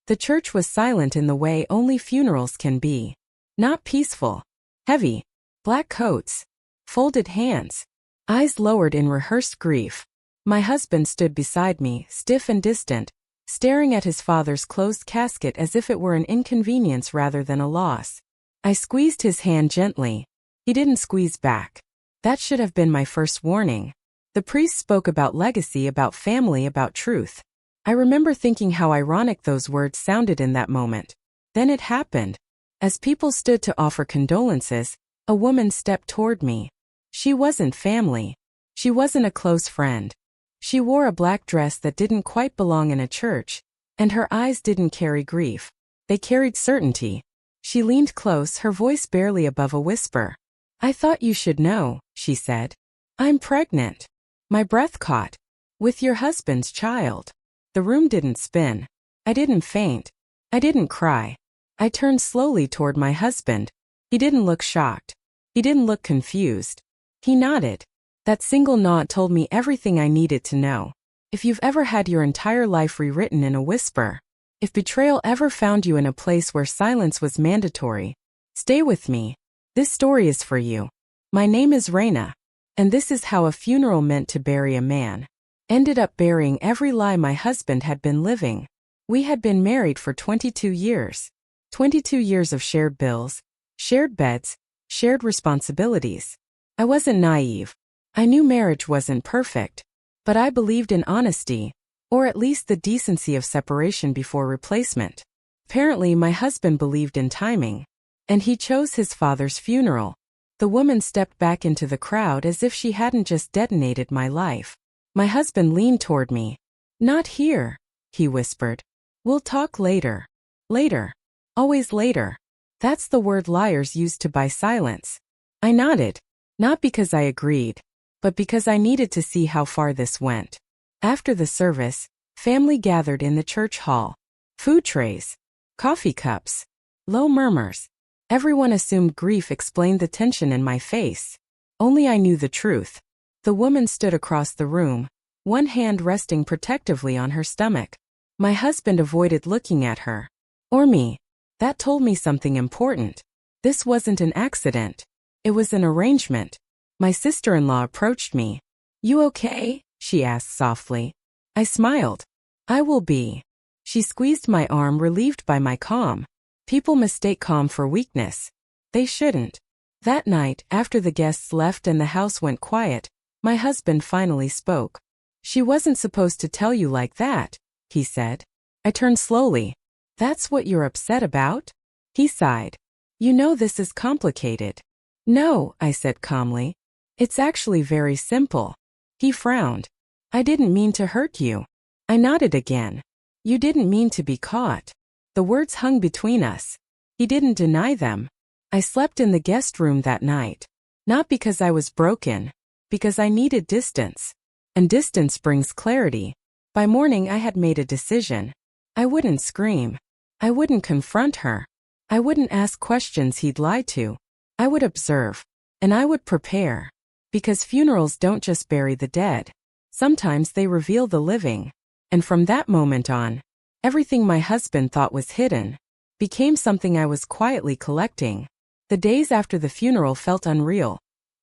The church was silent in the way only funerals can be. Not peaceful. Heavy. Black coats. Folded hands. Eyes lowered in rehearsed grief. My husband stood beside me, stiff and distant, staring at his father's closed casket as if it were an inconvenience rather than a loss. I squeezed his hand gently. He didn't squeeze back. That should have been my first warning. The priest spoke about legacy, about family, about truth. I remember thinking how ironic those words sounded in that moment. Then it happened. As people stood to offer condolences, a woman stepped toward me. She wasn't family. She wasn't a close friend. She wore a black dress that didn't quite belong in a church, and her eyes didn't carry grief. They carried certainty. She leaned close, her voice barely above a whisper. "I thought you should know," she said. "I'm pregnant." My breath caught. "With your husband's child." The room didn't spin. I didn't faint. I didn't cry. I turned slowly toward my husband. He didn't look shocked. He didn't look confused. He nodded. That single nod told me everything I needed to know. If you've ever had your entire life rewritten in a whisper, if betrayal ever found you in a place where silence was mandatory, stay with me. This story is for you. My name is Raina, and this is how a funeral meant to bury a man ended up burying every lie my husband had been living. We had been married for 22 years. 22 years of shared bills, shared beds, shared responsibilities. I wasn't naive. I knew marriage wasn't perfect, but I believed in honesty, or at least the decency of separation before replacement. Apparently, my husband believed in timing, and he chose his father's funeral. The woman stepped back into the crowd as if she hadn't just detonated my life. My husband leaned toward me. "Not here," he whispered. "We'll talk later." Later. Always later. That's the word liars use to buy silence. I nodded, not because I agreed, but because I needed to see how far this went. After the service, family gathered in the church hall. Food trays. Coffee cups. Low murmurs. Everyone assumed grief explained the tension in my face. Only I knew the truth. The woman stood across the room, one hand resting protectively on her stomach. My husband avoided looking at her. Or me. That told me something important. This wasn't an accident. It was an arrangement. My sister-in-law approached me. "You okay?" she asked softly. I smiled. "I will be." She squeezed my arm, relieved by my calm. People mistake calm for weakness. They shouldn't. That night, after the guests left and the house went quiet, my husband finally spoke. "She wasn't supposed to tell you like that," he said. I turned slowly. "That's what you're upset about?" He sighed. "You know this is complicated." "No," I said calmly. "It's actually very simple." He frowned. "I didn't mean to hurt you." I nodded again. "You didn't mean to be caught." The words hung between us. He didn't deny them. I slept in the guest room that night. Not because I was broken, because I needed distance. And distance brings clarity. By morning I had made a decision. I wouldn't scream. I wouldn't confront her. I wouldn't ask questions he'd lie to. I would observe. And I would prepare. Because funerals don't just bury the dead. Sometimes they reveal the living. And from that moment on, everything my husband thought was hidden became something I was quietly collecting. The days after the funeral felt unreal.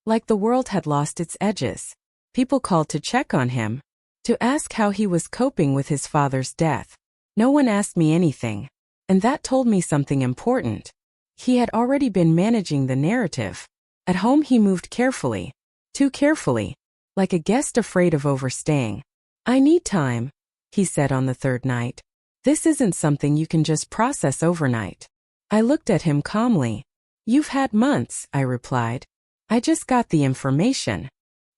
Like the world had lost its edges. People called to check on him, to ask how he was coping with his father's death. No one asked me anything. And that told me something important. He had already been managing the narrative. At home he moved carefully. Too carefully. Like a guest afraid of overstaying. "I need time," he said on the third night. "This isn't something you can just process overnight." I looked at him calmly. "You've had months," I replied. "I just got the information."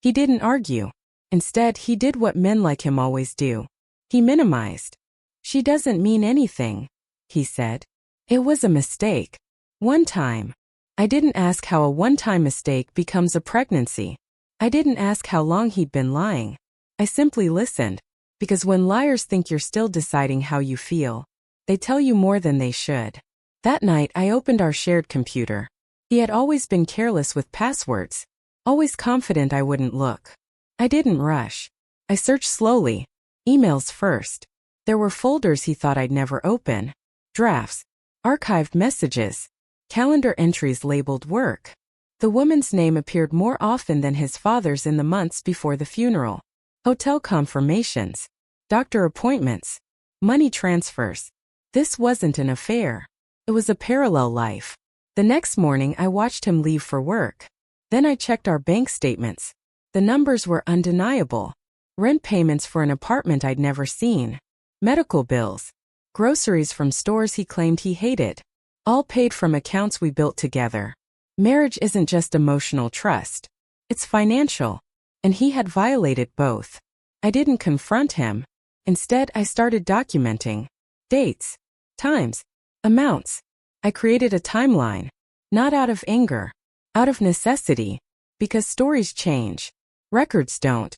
He didn't argue. Instead, he did what men like him always do. He minimized. "She doesn't mean anything," he said. "It was a mistake. One time." I didn't ask how a one-time mistake becomes a pregnancy. I didn't ask how long he'd been lying. I simply listened. Because when liars think you're still deciding how you feel, they tell you more than they should. That night I opened our shared computer. He had always been careless with passwords. Always confident I wouldn't look. I didn't rush. I searched slowly. Emails first. There were folders he thought I'd never open, drafts, archived messages, calendar entries labeled work. The woman's name appeared more often than his father's in the months before the funeral. Hotel confirmations, doctor appointments, money transfers. This wasn't an affair. It was a parallel life. The next morning I watched him leave for work. Then I checked our bank statements. The numbers were undeniable. Rent payments for an apartment I'd never seen. Medical bills. Groceries from stores he claimed he hated. All paid from accounts we built together. Marriage isn't just emotional trust. It's financial. And he had violated both. I didn't confront him. Instead, I started documenting. Dates. Times. Amounts. I created a timeline. Not out of anger. Out of necessity. Because stories change. Records don't.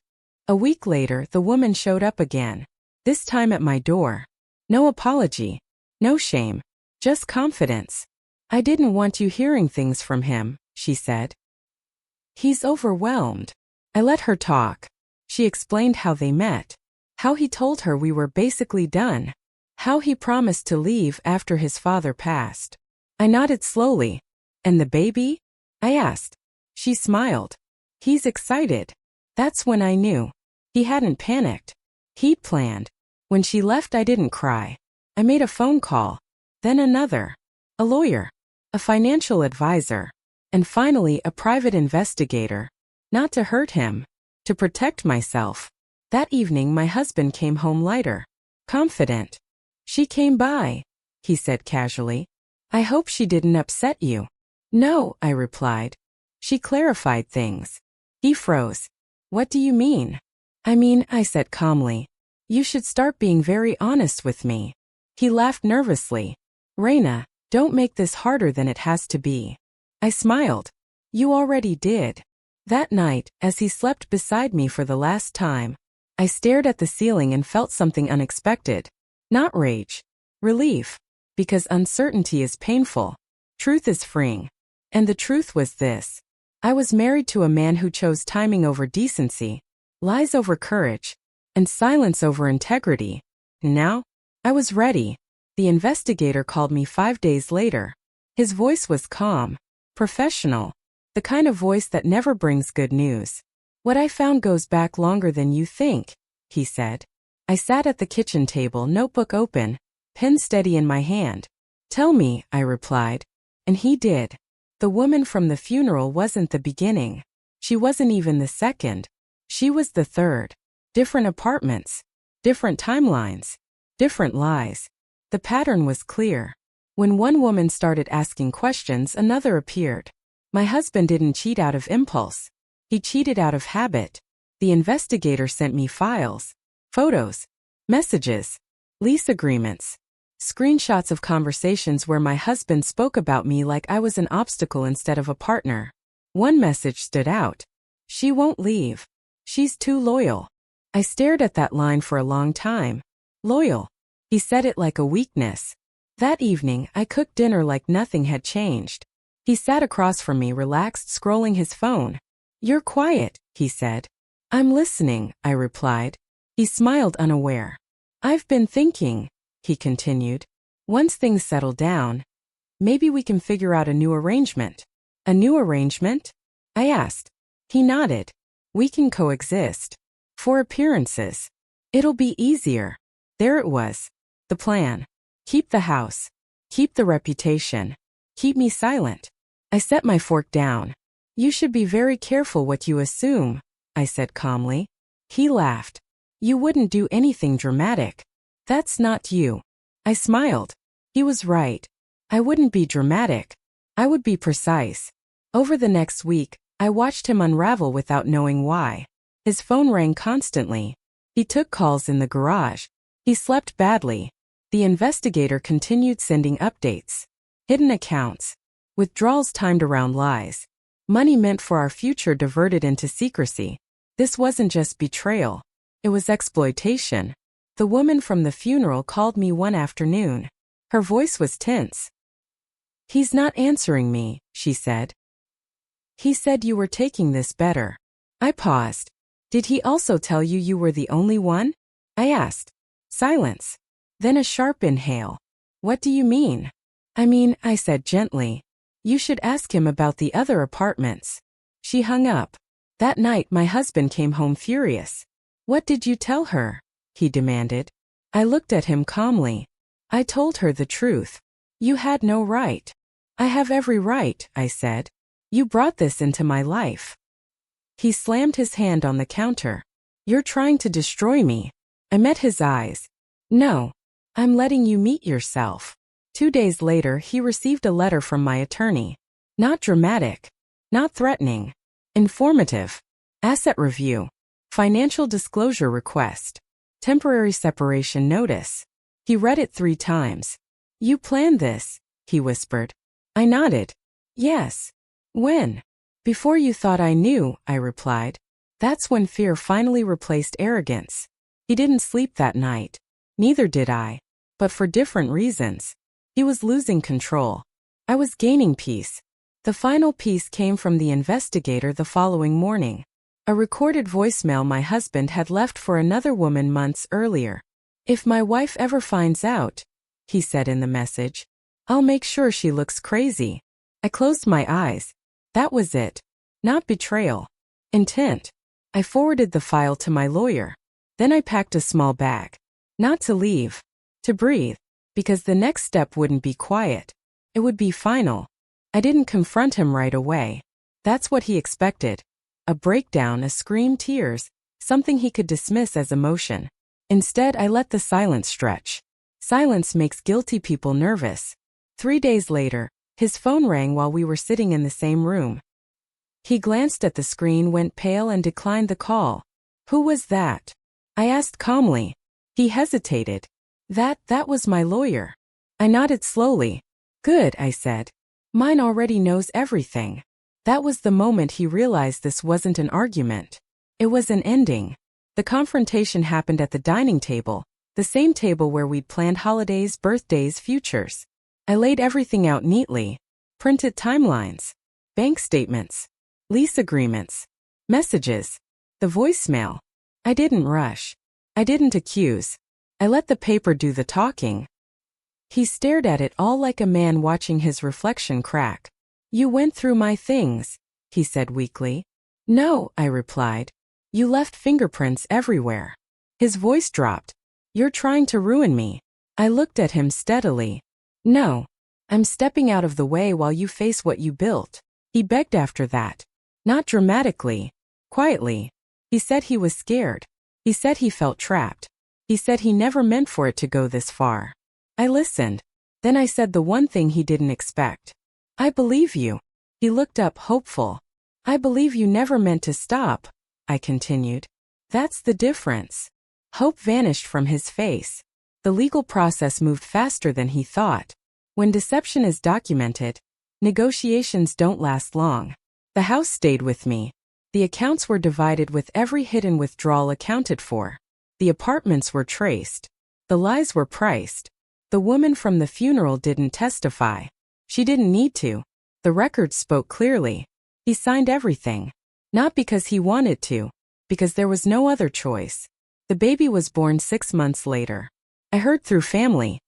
A week later, the woman showed up again. This time at my door. No apology. No shame. Just confidence. I didn't want you hearing things from him, she said. He's overwhelmed. I let her talk. She explained how they met. How he told her we were basically done. How he promised to leave after his father passed. I nodded slowly. And the baby? I asked. She smiled. He's excited. That's when I knew. He hadn't panicked. He'd planned. When she left, I didn't cry. I made a phone call. Then another. A lawyer. A financial advisor. And finally a private investigator. Not to hurt him. To protect myself. That evening my husband came home lighter. Confident. She came by, he said casually. I hope she didn't upset you. No, I replied. She clarified things. He froze. What do you mean? I said calmly. You should start being very honest with me. He laughed nervously. Raina, don't make this harder than it has to be. I smiled. You already did. That night, as he slept beside me for the last time, I stared at the ceiling and felt something unexpected. Not rage. Relief. Because uncertainty is painful. Truth is freeing. And the truth was this. I was married to a man who chose timing over decency, lies over courage, and silence over integrity. Now, I was ready. The investigator called me 5 days later. His voice was calm, professional, the kind of voice that never brings good news. What I found goes back longer than you think, he said. I sat at the kitchen table, notebook open, pen steady in my hand. Tell me, I replied. And he did. The woman from the funeral wasn't the beginning. She wasn't even the second. She was the third. Different apartments. Different timelines. Different lies. The pattern was clear. When one woman started asking questions, another appeared. My husband didn't cheat out of impulse. He cheated out of habit. The investigator sent me files, photos, messages, lease agreements, screenshots of conversations where my husband spoke about me like I was an obstacle instead of a partner. One message stood out. She won't leave. She's too loyal. I stared at that line for a long time. Loyal. He said it like a weakness. That evening, I cooked dinner like nothing had changed. He sat across from me, relaxed, scrolling his phone. You're quiet, he said. I'm listening, I replied. He smiled, unaware. I've been thinking, he continued. Once things settle down, maybe we can figure out a new arrangement. A new arrangement? I asked. He nodded. We can coexist. For appearances. It'll be easier. There it was. The plan. Keep the house. Keep the reputation. Keep me silent. I set my fork down. You should be very careful what you assume, I said calmly. He laughed. You wouldn't do anything dramatic. That's not you. I smiled. He was right. I wouldn't be dramatic. I would be precise. Over the next week, I watched him unravel without knowing why. His phone rang constantly. He took calls in the garage. He slept badly. The investigator continued sending updates. Hidden accounts. Withdrawals timed around lies. Money meant for our future diverted into secrecy. This wasn't just betrayal. It was exploitation. The woman from the funeral called me one afternoon. Her voice was tense. He's not answering me, she said. He said you were taking this better. I paused. Did he also tell you you were the only one? I asked. Silence. Then a sharp inhale. What do you mean? I said gently. You should ask him about the other apartments. She hung up. That night my husband came home furious. What did you tell her? He demanded. I looked at him calmly. I told her the truth. You had no right. I have every right, I said. You brought this into my life. He slammed his hand on the counter. You're trying to destroy me. I met his eyes. No. I'm letting you meet yourself. 2 days later, he received a letter from my attorney. Not dramatic. Not threatening. Informative. Asset review. Financial disclosure request. Temporary separation notice. He read it 3 times. You planned this, he whispered. I nodded. Yes. When? Before you thought I knew, I replied. That's when fear finally replaced arrogance. He didn't sleep that night. Neither did I. But for different reasons. He was losing control. I was gaining peace. The final piece came from the investigator the following morning. A recorded voicemail my husband had left for another woman months earlier. If my wife ever finds out, he said in the message, I'll make sure she looks crazy. I closed my eyes. That was it. Not betrayal. Intent. I forwarded the file to my lawyer. Then I packed a small bag. Not to leave. To breathe. Because the next step wouldn't be quiet. It would be final. I didn't confront him right away. That's what he expected. A breakdown, a scream, tears, something he could dismiss as emotion. Instead, I let the silence stretch. Silence makes guilty people nervous. 3 days later, his phone rang while we were sitting in the same room. He glanced at the screen, went pale, and declined the call. Who was that? I asked calmly. He hesitated. That was my lawyer. I nodded slowly. Good, I said. Mine already knows everything. That was the moment he realized this wasn't an argument. It was an ending. The confrontation happened at the dining table, the same table where we'd planned holidays, birthdays, futures. I laid everything out neatly. Printed timelines, bank statements, lease agreements, messages, the voicemail. I didn't rush. I didn't accuse. I let the paper do the talking. He stared at it all like a man watching his reflection crack. You went through my things, he said weakly. No, I replied. You left fingerprints everywhere. His voice dropped. You're trying to ruin me. I looked at him steadily. No. I'm stepping out of the way while you face what you built. He begged after that. Not dramatically. Quietly. He said he was scared. He said he felt trapped. He said he never meant for it to go this far. I listened. Then I said the one thing he didn't expect. I believe you. He looked up, hopeful. I believe you never meant to stop, I continued. That's the difference. Hope vanished from his face. The legal process moved faster than he thought. When deception is documented, negotiations don't last long. The house stayed with me. The accounts were divided with every hidden withdrawal accounted for. The apartments were traced. The lies were priced. The woman from the funeral didn't testify. She didn't need to. The records spoke clearly. He signed everything. Not because he wanted to, because there was no other choice. The baby was born 6 months later. I heard through family.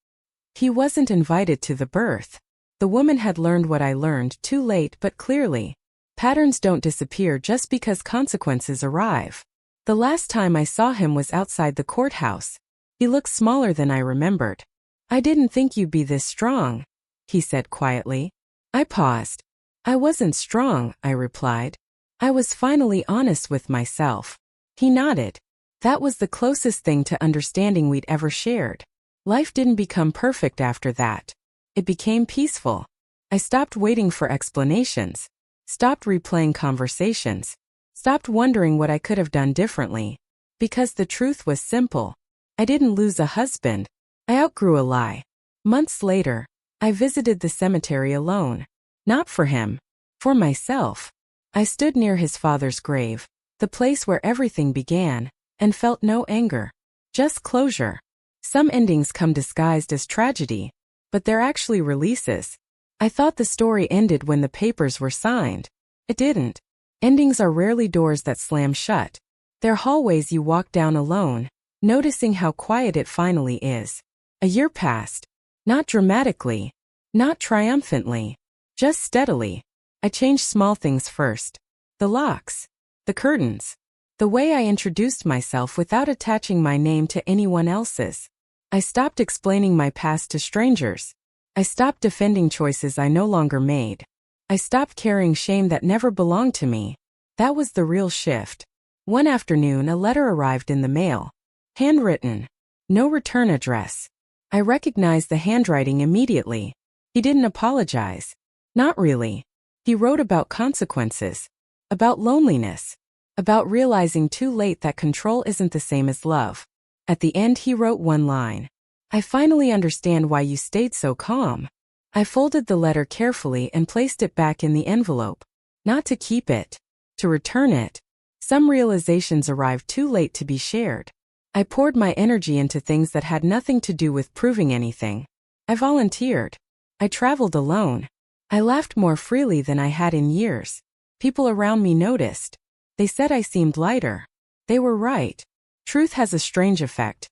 He wasn't invited to the birth. The woman had learned what I learned, too late but clearly. Patterns don't disappear just because consequences arrive. The last time I saw him was outside the courthouse. He looked smaller than I remembered. I didn't think you'd be this strong, he said quietly. I paused. I wasn't strong, I replied. I was finally honest with myself. He nodded. That was the closest thing to understanding we'd ever shared. Life didn't become perfect after that. It became peaceful. I stopped waiting for explanations. Stopped replaying conversations. Stopped wondering what I could have done differently. Because the truth was simple. I didn't lose a husband. I outgrew a lie. Months later, I visited the cemetery alone. Not for him. For myself. I stood near his father's grave, the place where everything began, and felt no anger. Just closure. Some endings come disguised as tragedy, but they're actually releases. I thought the story ended when the papers were signed. It didn't. Endings are rarely doors that slam shut. They're hallways you walk down alone, noticing how quiet it finally is. A year passed. Not dramatically. Not triumphantly. Just steadily. I changed small things first. The locks. The curtains. The way I introduced myself without attaching my name to anyone else's. I stopped explaining my past to strangers. I stopped defending choices I no longer made. I stopped carrying shame that never belonged to me. That was the real shift. One afternoon, a letter arrived in the mail. Handwritten. No return address. I recognized the handwriting immediately. He didn't apologize. Not really. He wrote about consequences. About loneliness. About realizing too late that control isn't the same as love. At the end, he wrote one line. I finally understand why you stayed so calm. I folded the letter carefully and placed it back in the envelope. Not to keep it. To return it. Some realizations arrived too late to be shared. I poured my energy into things that had nothing to do with proving anything. I volunteered. I traveled alone. I laughed more freely than I had in years. People around me noticed. They said I seemed lighter. They were right. Truth has a strange effect.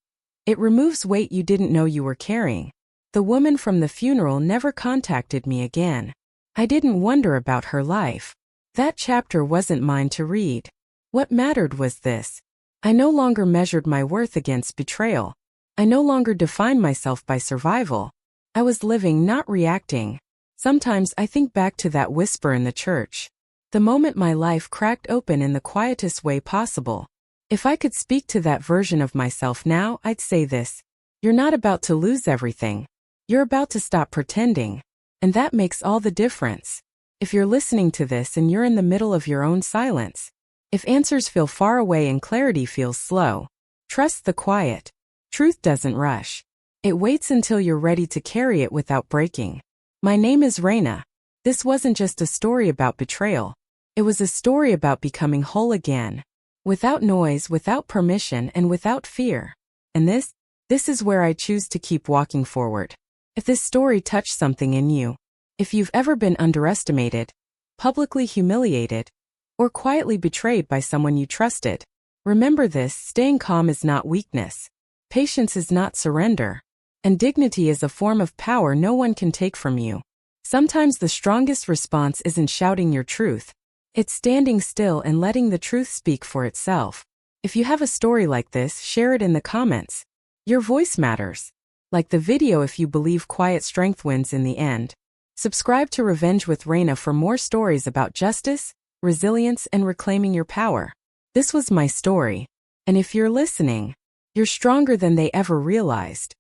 It removes weight you didn't know you were carrying. The woman from the funeral never contacted me again. I didn't wonder about her life. That chapter wasn't mine to read. What mattered was this. I no longer measured my worth against betrayal. I no longer defined myself by survival. I was living, not reacting. Sometimes I think back to that whisper in the church. The moment my life cracked open in the quietest way possible. If I could speak to that version of myself now, I'd say this. You're not about to lose everything. You're about to stop pretending. And that makes all the difference. If you're listening to this and you're in the middle of your own silence, if answers feel far away and clarity feels slow, trust the quiet. Truth doesn't rush. It waits until you're ready to carry it without breaking. My name is Raina. This wasn't just a story about betrayal. It was a story about becoming whole again. Without noise, without permission, and without fear. And this is where I choose to keep walking forward. If this story touched something in you, if you've ever been underestimated, publicly humiliated, or quietly betrayed by someone you trusted, remember this: staying calm is not weakness. Patience is not surrender. And dignity is a form of power no one can take from you. Sometimes the strongest response isn't shouting your truth. It's standing still and letting the truth speak for itself. If you have a story like this, share it in the comments. Your voice matters. Like the video if you believe quiet strength wins in the end. Subscribe to Revenge with Raina for more stories about justice, resilience, and reclaiming your power. This was my story. And if you're listening, you're stronger than they ever realized.